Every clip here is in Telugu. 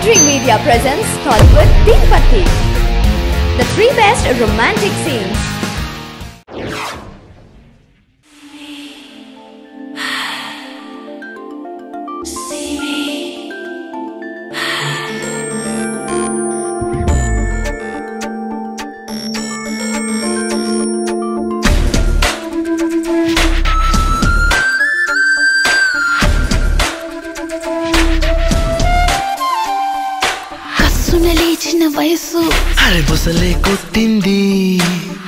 Dream Media presents Tollywood Teen Patti, the 3 best romantic scenes. వయసు అరబుసలే కొట్టింది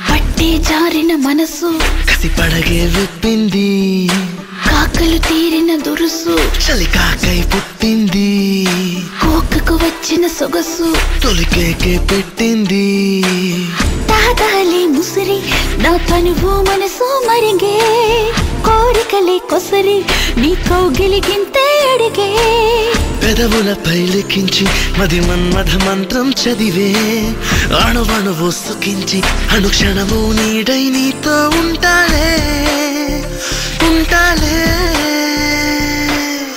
పట్టి జారిన మనసు కసి పడగే విప్పింది కాకలు తీరిన దురుసు చలి కాకై పుట్టింది కోకకు వచ్చిన సొగసు తొలికేకే పెట్టింది తాతాలే ముసిరి నా తనువు మనసు మరిగే కోరికలే కొసరి నీ కౌగిలిగింతే అడిగే పెదవులపై లిఖించి మది మన్మథ మంత్రం చదివే అణువణువు సుఖించి అనుక్షణము నీడై నీతో ఉంటాలే ఉంటాలే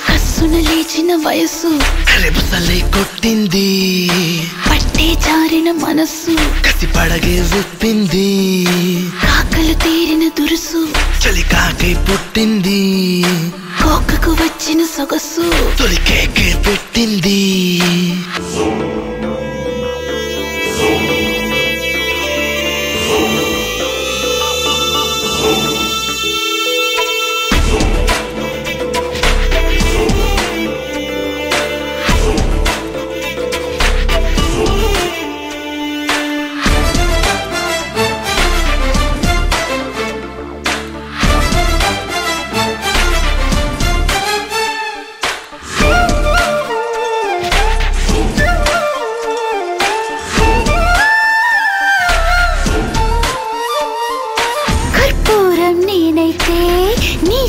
కస్సున లేచిన వయసు అరబుసలే కొట్టింది పట్టే జారిన మనస్సు కసి పడగే విప్పింది కాకలు తీరిన దురుసు చలి కాకై పుట్టింది కోకకు వచ్చిన సొగసు తొలికేకే పెట్టింది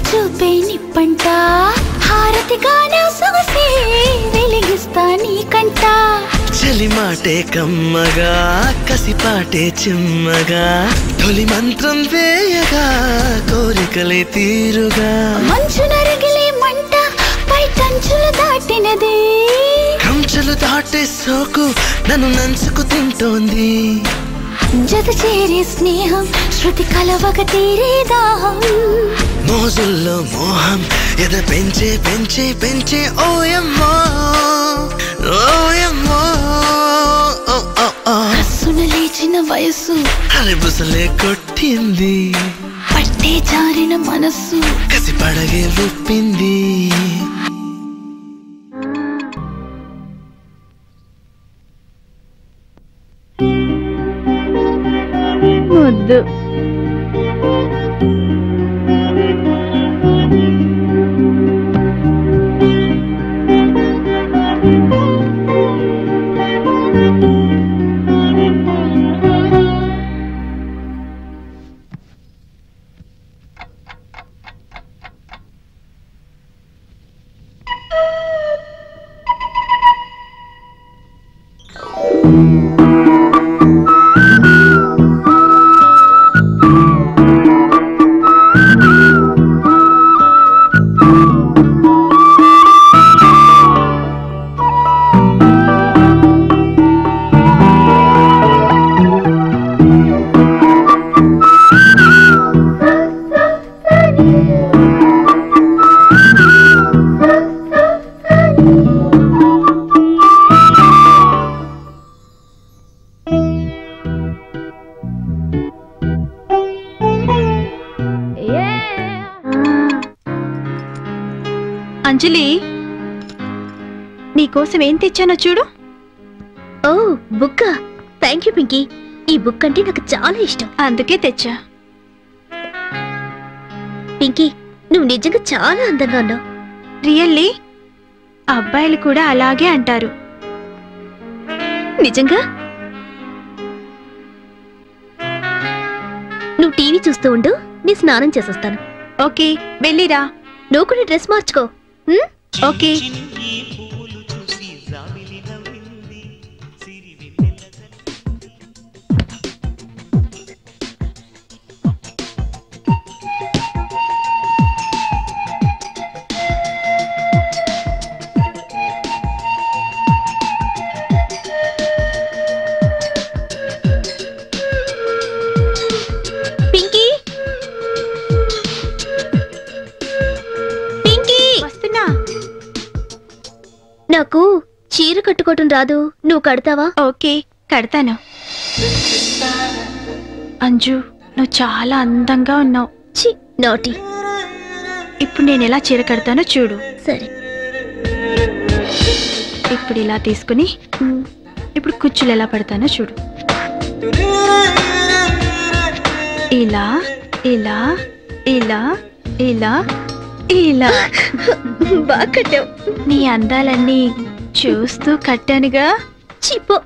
చూపే నిప్పంట హారతిగా నా సొగసే వెలిగిస్తా నీ కంట చలి మాటే కమ్మగా కసిపాటే చిమ్మగా తొలి మంత్రం వేయగా కోరికలే తీరుగా మంచు నరగిలే మంట పై కంచులు దాటినది కంచులు దాటే సోకు నన్ను నంచుకు తింటోంది జత చేరే స్నేహం శృతి కలవక తీరే దాహం మోజుల్లో మోహం ఎద పెంచే పెంచే పెంచే ఓయమ్మో ఓయమ్మో కస్సున లేచిన వయసు అరబుసలే కొట్టింది పట్టే జారిన మనస్సు కసి పడగే విప్పింది ముద్దు అంజలి, నీకోసం ఏం తెచ్చానో చూడు. ఓ బుక్. Thank you Pinky. ఈ బుక్ అంటే నాకు చాలా ఇష్టం, అందుకే తెచ్చా. పింకీ, నువ్వు నిజంగా చాలా అందంగా ఉన్నావు. రియల్లీ? అబ్బాయిలు కూడా అలాగే అంటారు. నిజంగా? నువ్వు టీవీ చూస్తూ ఉండు, నీ స్నానం చేసొస్తాను. ఓకే, వెళ్ళిరా. నువ్వు కూడా డ్రెస్ మార్చుకో. ఓకే. నాకు చీర కట్టుకోవటం రాదు, నువ్వు కడతావా? ఓకే, కడతాను. అంజు, నువ్వు చాలా అందంగా ఉన్నావు. చి నాటి. ఇప్పుడు నేను ఎలా చీర కడతానో చూడు. సరే. ఇప్పుడు ఇలా తీసుకుని ఇప్పుడు కుచ్చులు ఎలా పడతానో చూడు. ఇలా ఇలా ఇలా ఇలా ఇలా. బాగా కట్టావు. నీ అందాలన్నీ చూస్తూ కట్టానుగా. చిపో.